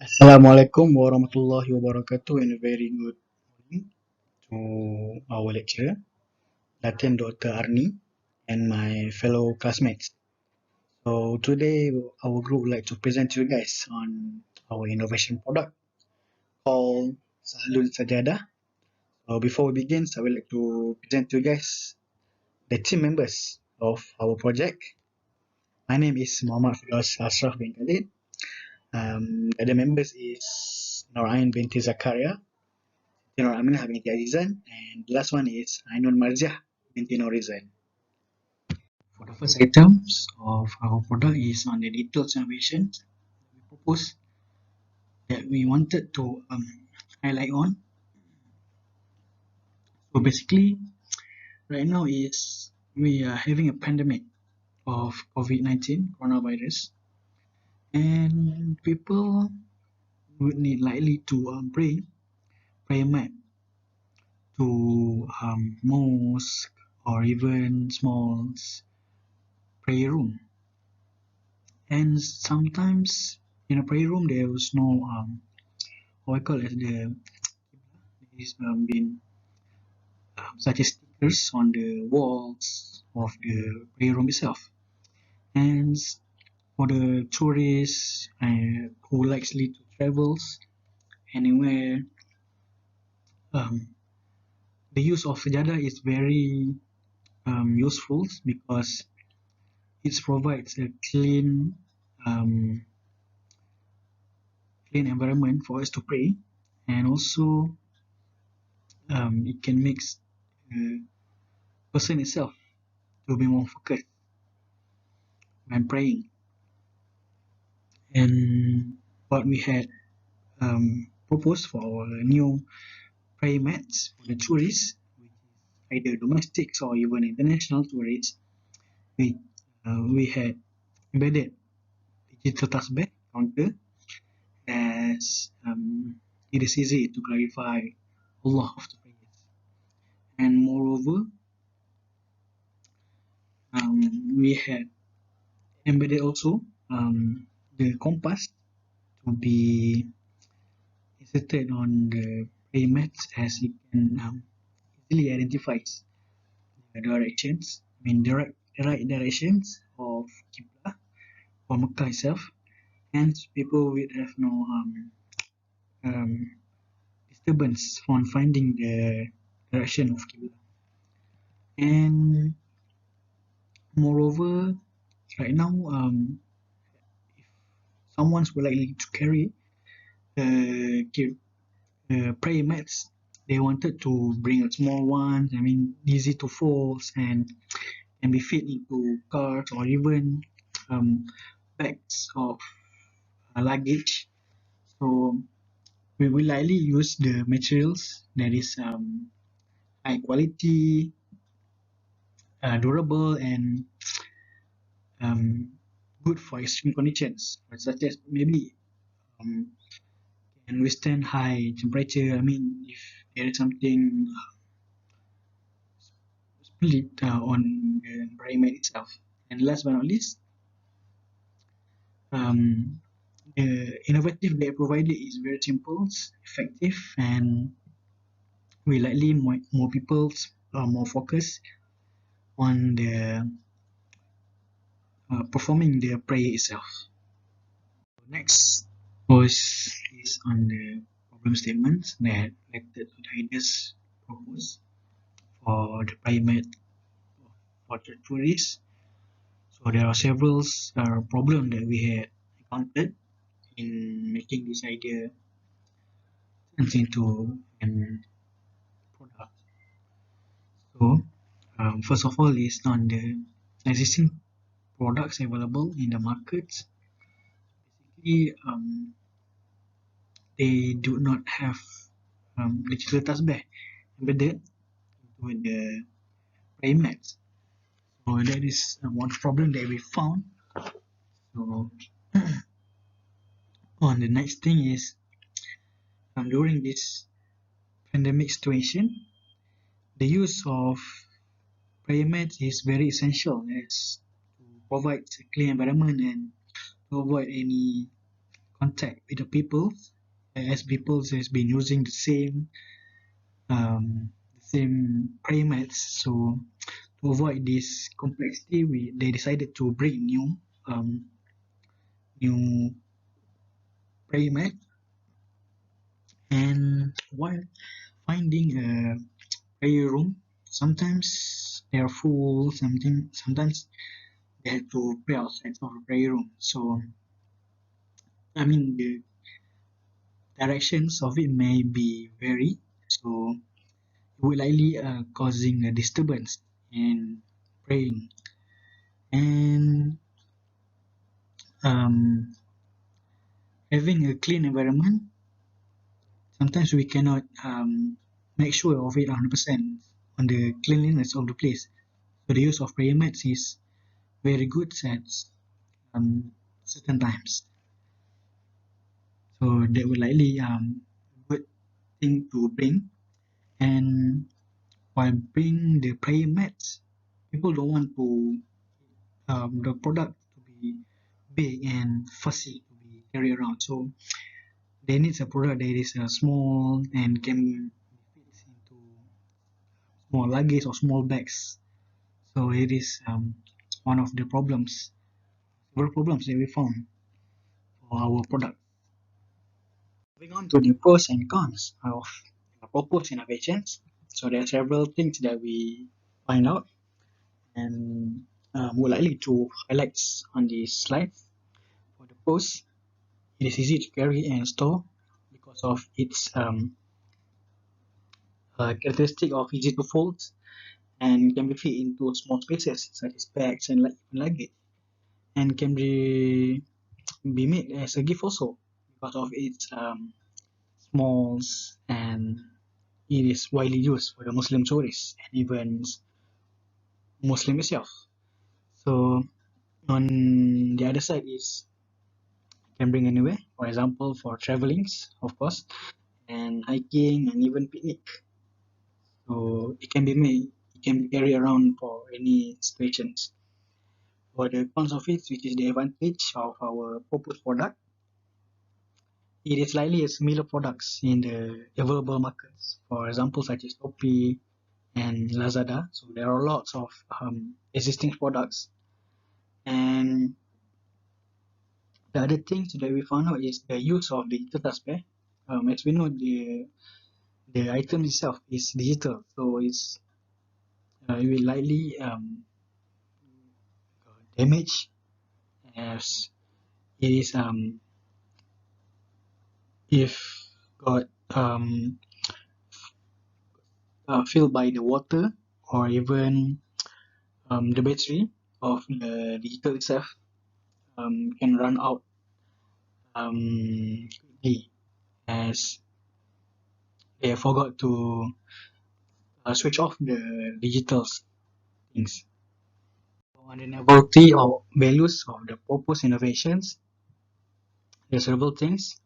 Assalamualaikum warahmatullahi wabarakatuh and a very good morning to our lecturer, Latin Dr. Arni and my fellow classmates. So today our group would like to present to you guys on our innovation product called Sahlun Sajadah. So before we begin, I would like to present to you guys the team members of our project. My name is Muhammad Firas Ashraf bin Khalid. The other members is Norain binti Zakaria, Nur Aminah binti Azizan, and the last one is Ainul Marziah binti Norizan. For the first items of our product is on the detailed innovation we propose that we wanted to highlight on. So basically, right now is we are having a pandemic of COVID-19 coronavirus, and people would need likely to bring prayer mat to mosque or even small prayer room. And sometimes in a prayer room there was no what I call it the is been such as stickers on the walls of the prayer room itself. And for the tourists who likely to travels anywhere, the use of sajadah is very useful because it provides a um, clean environment for us to pray, and also it can make the person itself to be more focused when praying. And what we had proposed for our new prayer mats for the tourists, which is either domestics or even international tourists, we had embedded digital tasbih counter as it is easy to clarify Allah of the prayers. And moreover, we had embedded also the compass to be inserted on the prayer mats as it can easily identifies the directions, the right directions of Qibla or Mecca itself. Hence, people will have no disturbance on finding the direction of Qibla. And moreover, right now, if someone's would likely to carry prayer mats, they wanted to bring a small one. I mean, easy to fold and can be fit into cars or even bags of luggage. So we will likely use the materials that is high quality, durable, and good for extreme conditions, such as maybe can withstand high temperature. I mean, if there is something split on the environment itself. And last but not least, the innovative they provided is very simple, effective, and will likely more people more focused on the performing the prayer itself. Next was is on the problem statements that related to the ideas proposed for the prayer mat for the tourists. So there are several problems that we had encountered in making this idea into an product. So first of all is on the existing products available in the markets. Basically, they do not have digital tasbih embedded into the prayer mats. So that is one problem that we found. So on the next thing is during this pandemic situation, the use of prayer mats is very essential as to provide a clean environment and to avoid any contact with the people, as people has been using the same payments. So to avoid this complexity, they decided to bring new payment. And while finding a prayer room, sometimes they are full, sometimes they have to pray outside of the prayer room. So I mean the directions of it may be vary, so it will likely causing a disturbance in praying. And um, having a clean environment, sometimes we cannot make sure of it 100% on the cleanliness of the place. So the use of prayer mats is very good at um, certain times. So that will likely good thing to bring. And while bring the prayer mats, people don't want to the product to be big and fussy to be carried around. So they need a product that is small and can fit into small luggage or small bags. So it is one of the several problems that we found for our product. Moving on to the pros and cons of proposed innovations. So there are several things that we find out and would likely to highlight on this slide. For the pros, it is easy to carry and store because of its characteristic of easy to fold and can be fit into small spaces such as bags and luggage, and can be made as a gift also because of its smalls, and it is widely used for the Muslim tourists and even Muslim itself. So on the other side is can bring anywhere, for example for travelings of course, and hiking and even picnic. So it can be carried around for any situations. For the cons of it, which is the advantage of our proposed product, it is likely a similar products in the available markets. For example, such as Shopee and Lazada. So there are lots of existing products. And the other things that we found out is the use of digital tasbih. As we know, the item itself is digital, so it will likely damage as it is if got filled by the water or even the battery of the digital itself can run out quickly as they forgot to switch off the digital things. So on the novelty or values of the proposed innovations, there are several things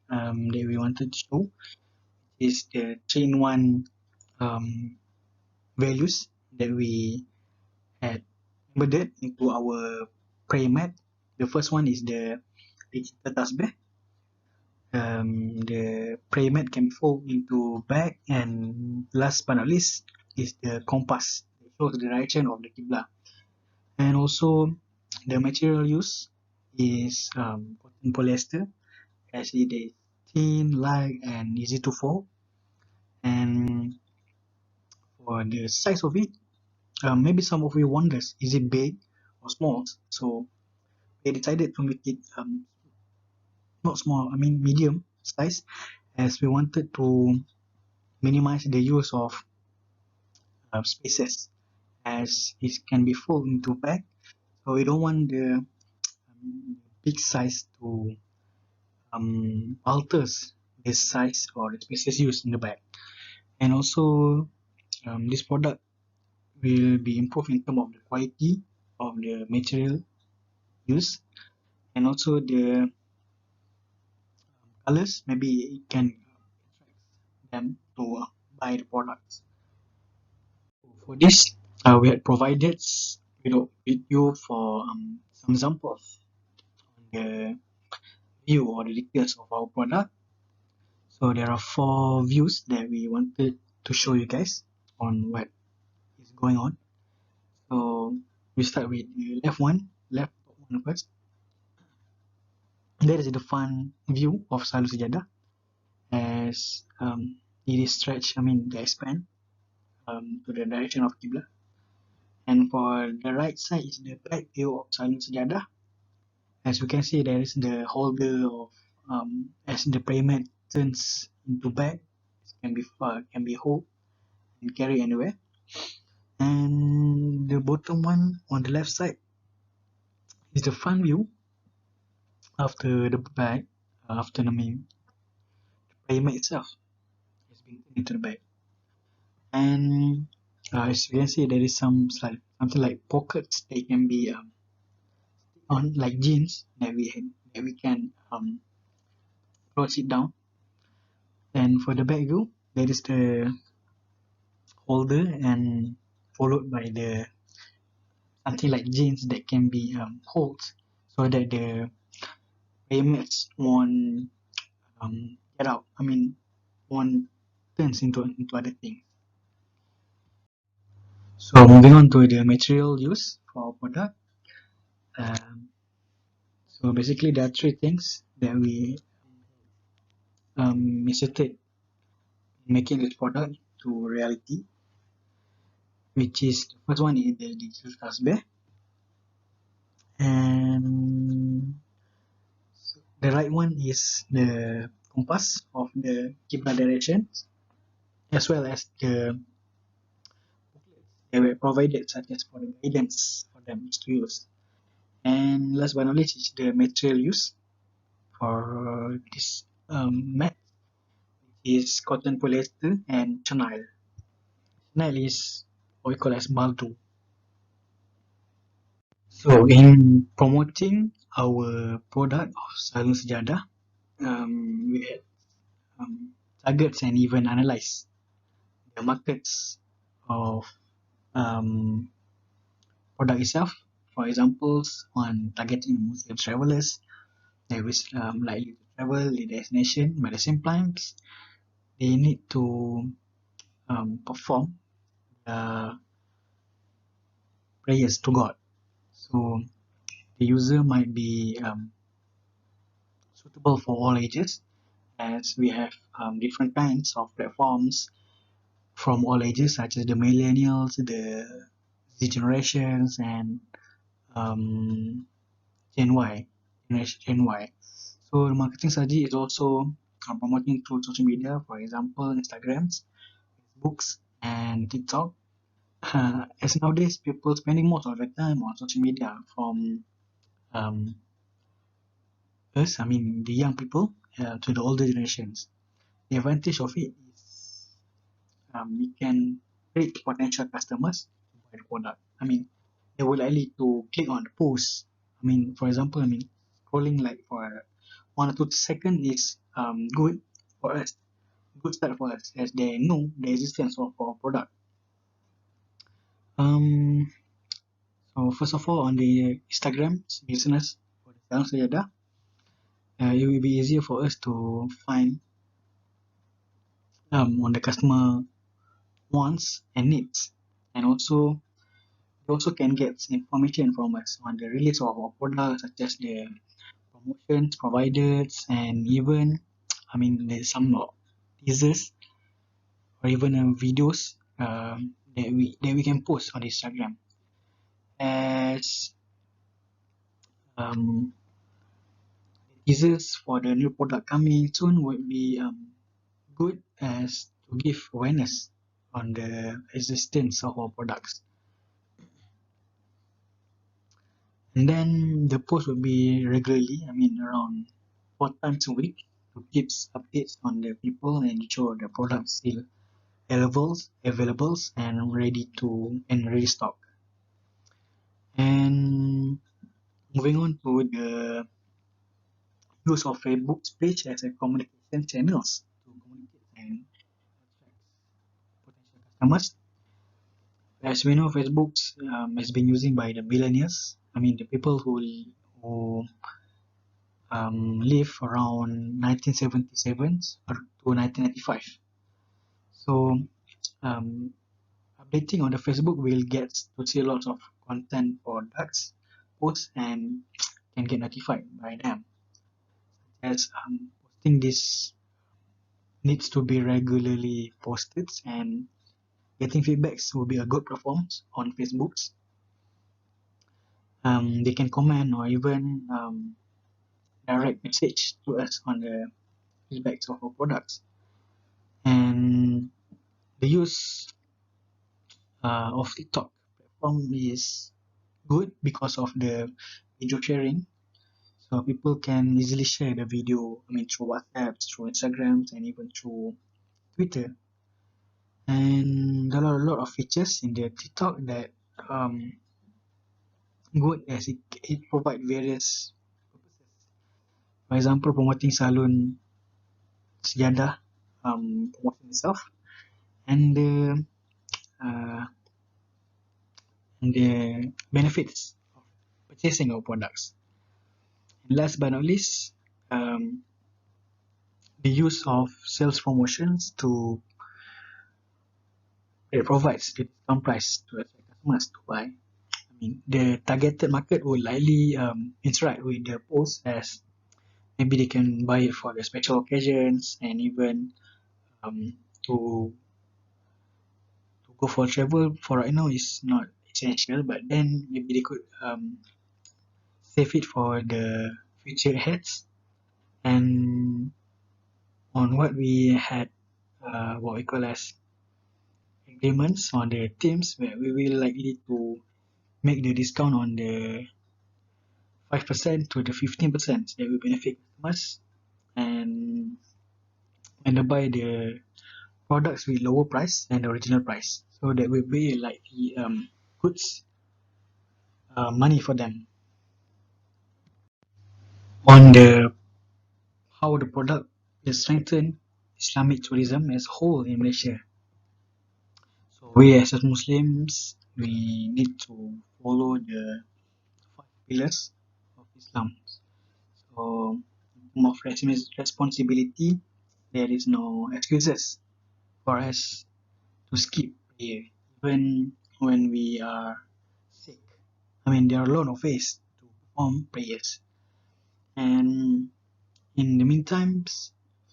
that we wanted to show. Is the 3-in-1 um, values that we had embedded into our prayer mat. The first one is the digital tasbih. The prayer mat can fall into bag, and last but not least is the compass that shows the direction of the qibla. And also the material used is cotton polyester, as it is thin, light, and easy to fold. And for the size of it, maybe some of you wonders, is it big or small? So they decided to make it not small, I mean medium size, as we wanted to minimize the use of spaces, as it can be full into bag. So we don't want the big size to alters the size or the spaces used in the bag. And also this product will be improved in terms of the quality of the material used, and also the colors. Maybe it can attract them to buy the products. For this, we had provided with you for some examples on the view or the details of our product. So there are 4 views that we wanted to show you guys on what is going on. So we start with the left one first. That is the front view of Sahlun Sajadah, as it is stretched, they expand to the direction of Qibla. And for the right side is the back view of Sahlun Sajadah. As we can see, there is the holder of as the payment turns into back, it can be hold and carry anywhere. And the bottom one on the left side is the front view after the bag, after the payment itself has been turned into the bag. And as you can see, there is something like pockets that can be on, like jeans that we can close it down. And for the back view, there is the holder and followed by the something like jeans that can be holds, so that the payments won't get out. Won't turns into other things. So moving on to the material used for our product. So basically, there are 3 things that we inserted in making this product to reality, which is the first one is the digital tasbih, and the right one is the compass of the Qibla directions, as well as the they were provided, such as for the guidance for them to use. And last but not least is the material used for this mat is cotton polyester and chenille. Chenille is what we call as baldo. So in promoting our product of Sahlun Sajadah, we had targets and even analyze the markets of product itself. For examples, on targeting Muslim travelers that is likely to travel the destination, but at the same time, they need to perform prayers to God. So the user might be suitable for all ages, as we have different kinds of platforms from all ages, such as the millennials, the Z generations, and Gen Y, generation Gen Y. So the marketing strategy is also promoting through social media, for example, Instagrams, Facebooks, and TikTok. As nowadays, people spending most of their time on social media, from um, us, the young people, to the older generations. The advantage of it is we can reach potential customers to buy the product. They will likely to click on the post. For example, scrolling like for 1 or 2 seconds is good for us, good start for us, as they know the existence of our product. Um, so first of all, on the Instagram business for the Sahlun Sajadah, it will be easier for us to find on the customer wants and needs, and also you also can get information from us on the release of our products, such as the promotions provided, and even there's some teasers or even videos that we can post on Instagram, as um, teasers for the new product coming soon would be good as to give awareness on the existence of our products. And then the post will be regularly, around 4 times a week, to keep updates on the people and ensure the products still available and ready stock. And moving on to the use of Facebook's page as a communication channels to communicate and attract potential customers. As we know, Facebook has been used by the millennials. The people who lived around 1977 to 1995. So um, updating on the Facebook will get to see lots of content products posts and can get notified by them. As posting this needs to be regularly posted, and getting feedbacks will be a good performance on Facebooks. They can comment or even direct message to us on the feedbacks of our products. And the use of TikTok platform is good because of the video sharing. So people can easily share the video, through WhatsApp, through Instagrams, and even through Twitter. And there are a lot of features in the TikTok that good as it provides various purposes. For example, promoting Sahlun Sajadah, promoting itself, and uh, the benefits of purchasing our products. And last but not least, the use of sales promotions to it provides the discount price to attract customers to buy. The targeted market will likely interact with the post, as maybe they can buy it for the special occasions, and even um, to go for travel for right now is not essential, but then maybe they could save it for the future heads. And on what we had, what we call as agreements on the teams, where we will likely to make the discount on the 5% to the 15% that will benefit customers, and they buy the products with lower price than the original price, so that will be like the goods money for them. On the how the product will strengthen Islamic tourism as a whole in Malaysia. So we as Muslims, we need to follow the 5 pillars of Islam. So more responsibility, there is no excuses for us to skip prayer even when we are sick. There are a lot of ways to perform prayers. And in the meantime,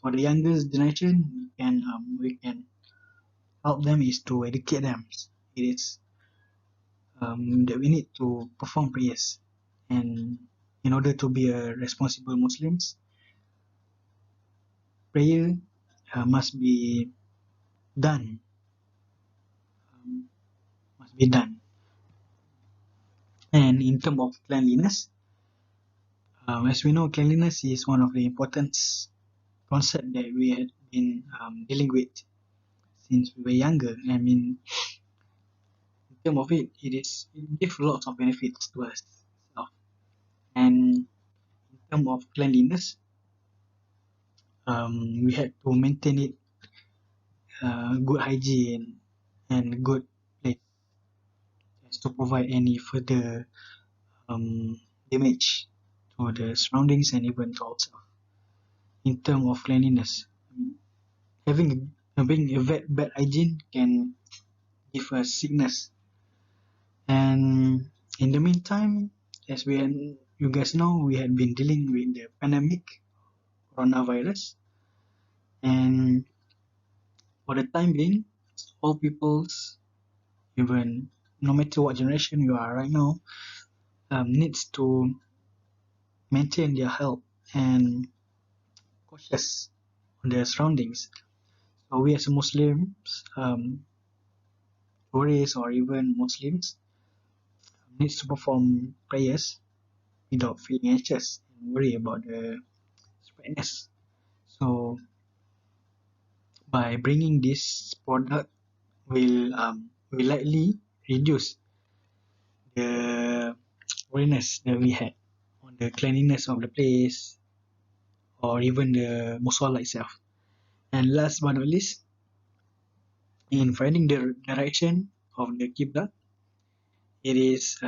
for the youngest generation, we can help them is to educate them. It is that we need to perform prayers, and in order to be a responsible Muslims, prayer must be done. Um, must be done. And in terms of cleanliness, as we know, cleanliness is one of the important concept that we had been dealing with since we were younger. In terms of it gives lots of benefits to us. And in terms of cleanliness, we had to maintain it, good hygiene and good place, as to provide any further damage to the surroundings and even to ourselves. In terms of cleanliness, having a bad hygiene can give us sickness. And in the meantime, as you guys know, we had been dealing with the pandemic, coronavirus, and for the time being, all peoples, even no matter what generation you are right now, needs to maintain their health and cautious on their surroundings. So we as Muslims, tourists or even Muslims, needs to perform prayers without feeling anxious and worry about the spreadness. So by bringing this product will likely reduce the awareness that we had on the cleanliness of the place or even the musalla itself. And last but not least, in finding the direction of the Qibla, it is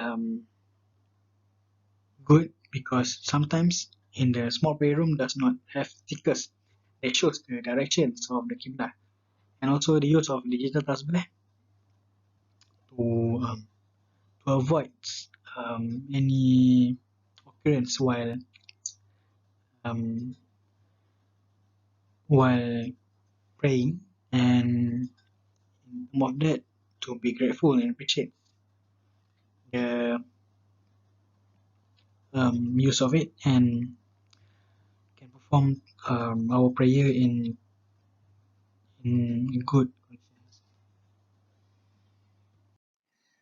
good because sometimes in the small prayer room does not have stickers that shows the directions of the Qibla, and also the use of digital tasbih to avoid any occurrence um, while praying, and more of that, to be grateful and appreciate the use of it, and can perform our prayer in good conscience.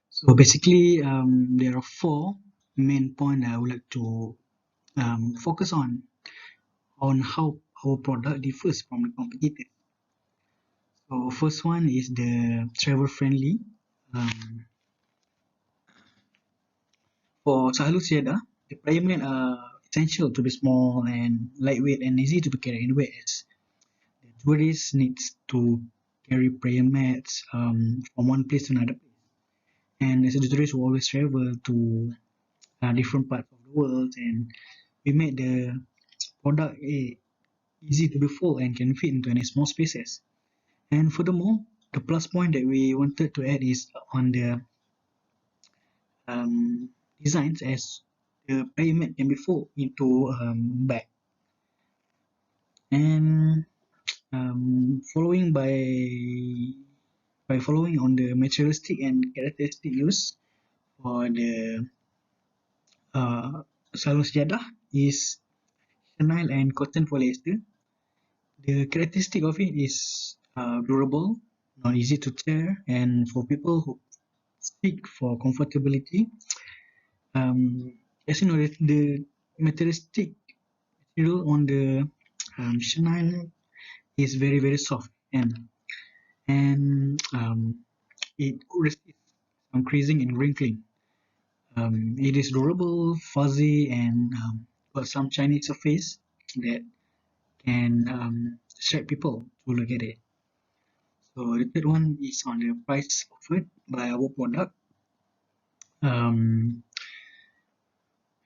So basically, there are four main points I would like to focus on how our product differs from the competitors. So first one is the travel friendly. Um, for Sahlun Sajadah, the prayer mat are essential to be small and lightweight and easy to be carried anywhere, as the tourists needs to carry prayer mats from one place to another place. And as the tourists will always travel to different parts of the world, and we made the product easy to be full and can fit into any small spaces. And furthermore, the plus point that we wanted to add is on the designs, as the payment can be folded into bag. And following by following on the materialistic and characteristic use for the Sahlun Sajadah is chenille and cotton polyester. The characteristic of it is durable, not easy to tear, and for people who seek for comfortability, as you know, the materialistic material on the chenille is very soft, and it resists some creasing and wrinkling. It is durable, fuzzy, and got some shiny surface that can attract people to look at it. So the third one is on the price offered by our product. Um,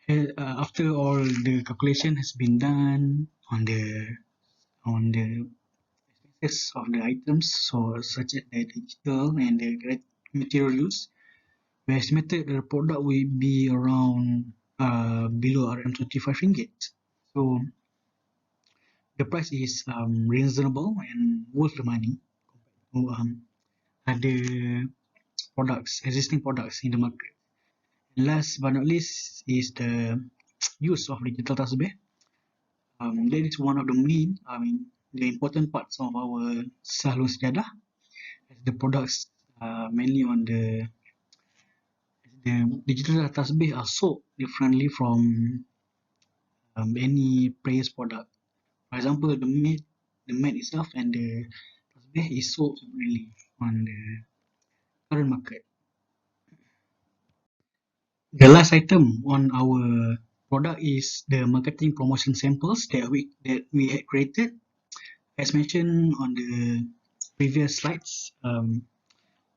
After all the calculation has been done on the expenses of the items, so such as the digital and the material use, we estimated the product will be around below RM25. So the price is reasonable and worth the money to other existing products in the market. And last but not least is the use of digital tasbih. That is one of the the important parts of our Sahlun Sajadah. The products mainly on the digital tasbih are sold differently from any prayers product. For example, the mat itself and the tasbih is sold separately on the current market. The last item on our product is the marketing promotion samples that we had created. As mentioned on the previous slides,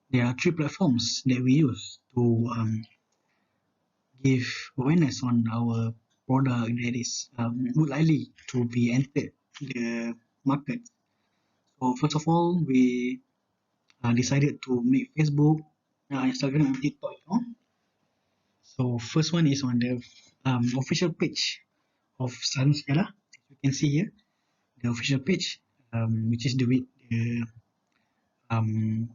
there are three platforms that we use to give awareness on our product that is would likely to be entered the market. So first of all, we decided to make Facebook, Instagram, and TikTok account. So first one is on the official page of Sahlun Sajadah. You can see here the official page, which is with the um,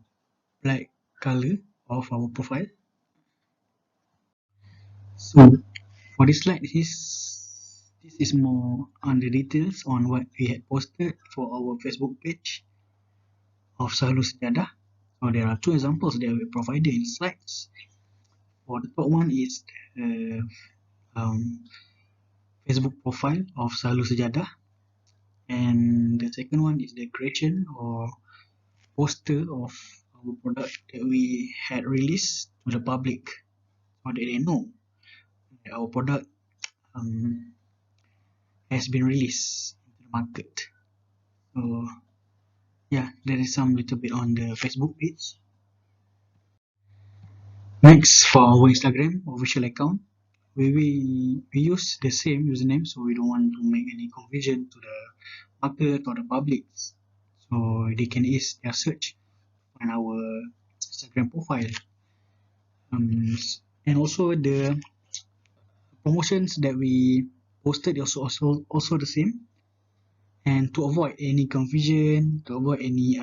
black color of our profile. So for this slide, this is more on the details on what we had posted for our Facebook page of Sahlun Sajadah. So there are two examples that we provided in slides. For the top one is the Facebook profile of Sahlun Sajadah, and the second one is the creation or poster of our product that we had released to the public, so that they know that our product has been released into the market. So yeah, there is some little bit on the Facebook page. Next, for our Instagram official account, we use the same username, so we don't want to make any confusion to the market or the public. So they can ease their search on our Instagram profile. And also the promotions that we posted is also the same. And to avoid any confusion, to avoid any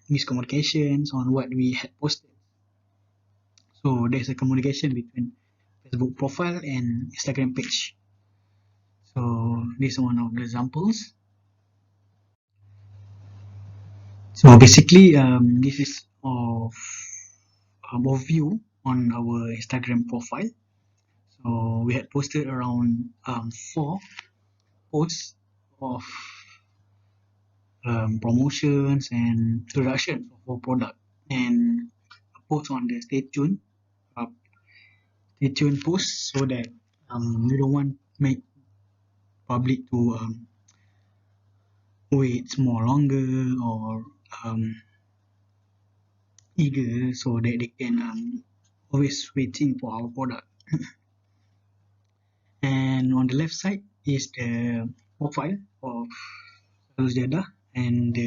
miscommunications on what we had posted. So there's a communication between Facebook profile and Instagram page. So this is one of the examples. So basically, this is of overview on our Instagram profile. So we had posted around 4 posts of promotions and introduction of our product, and a post on the uh, stay tuned post, so that we don't want make public to wait more longer or eager, so that they can always waiting for our product. And on the left side is the profile of Sahlun Sajadah, and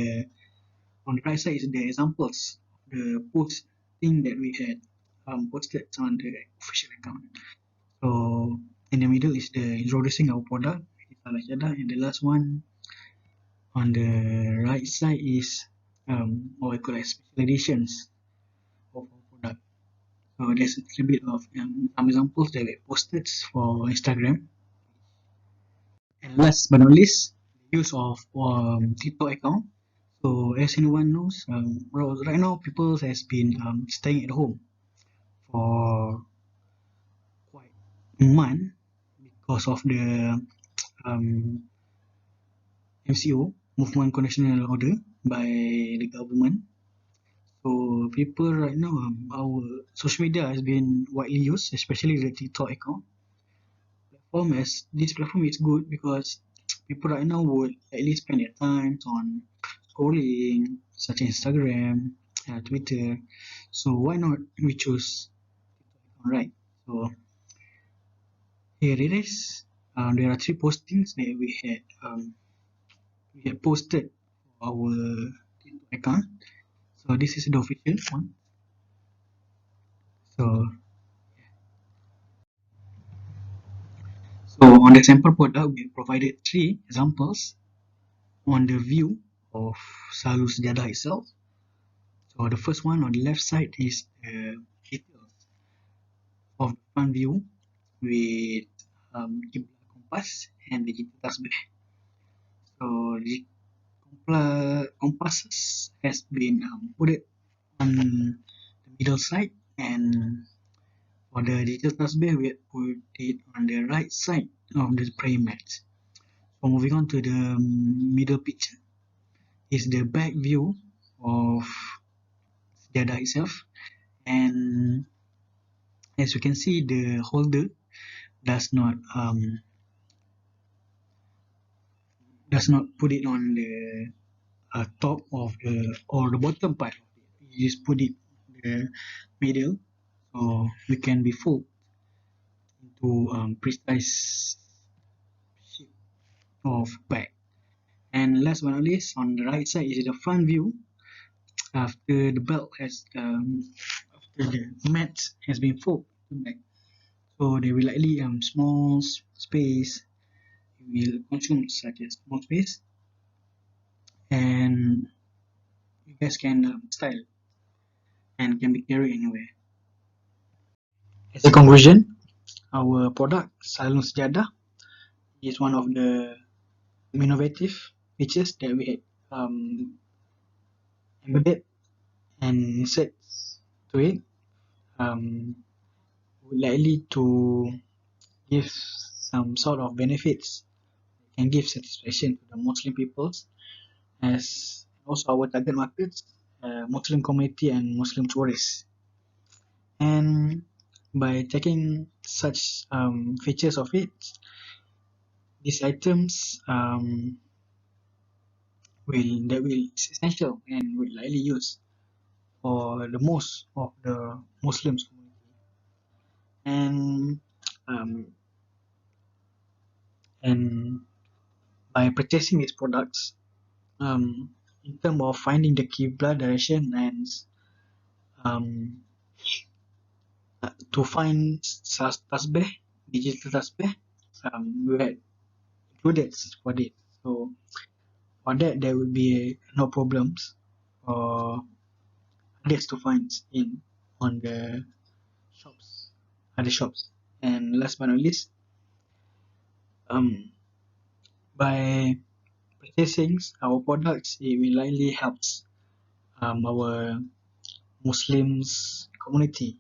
on the right side is the examples of the posting that we had posted on the official account. So in the middle is the introducing our product, Sahlun Sajadah, and the last one on the right side is what we call as special editions of our product. So there's a little bit of some examples that we posted for Instagram. And last but not least, the use of TikTok account. So as anyone knows, right now people has been staying at home for quite a month because of the um, MCO, Movement Conditional Order, by the government. So people right now, our social media has been widely used, especially the TikTok account. This platform is good because people right now would at least spend their time on scrolling, such as Instagram, Twitter. So why not we choose TikTok, right? So here it is. There are 3 postings that we had posted for our TikTok account. So this is the official one. So on the sample product, we provided 3 examples on the view of Sahlun Sajadah itself. So the first one on the left side is the details of the front view with Qibla compass and digital tasbih. So the compasses has been put it on the middle side, and for the digital tasbih we put it on the right side of the praying mat. So moving on to the middle picture is the back view of Sajadah itself, and as you can see, the holder does not put it on the top of the or the bottom part of it. You just put it in the middle, so we can be fold into precise shape of bag. And last but not least, on the right side is the front view after the belt has after the mat has been folded back. So they will likely small space will consume such as small space, and you guys can style and can be carried anywhere. As a conclusion, our product Sahlun Sajadah is one of the innovative features that we had embedded and insert to it, would likely to give some sort of benefits and give satisfaction to the Muslim peoples, as also our target markets, Muslim community and Muslim tourists. And by taking such features of it, these items will essential and will likely use for the most of the Muslims community. And And by purchasing these products, in terms of finding the Qibla direction and um, to find tasbih, digital tasbih, we had included for it. So for that, there will be no problems or others to find in on the shops, other shops. And last but not least, um, by purchasing our products, it will likely helps our Muslims community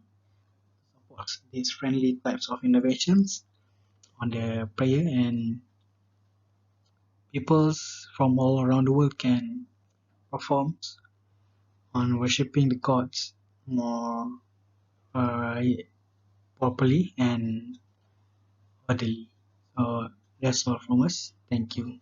support these friendly types of innovations on the prayer, and peoples from all around the world can perform on worshipping the gods more uh, properly and orderly. So that's all from us. Thank you.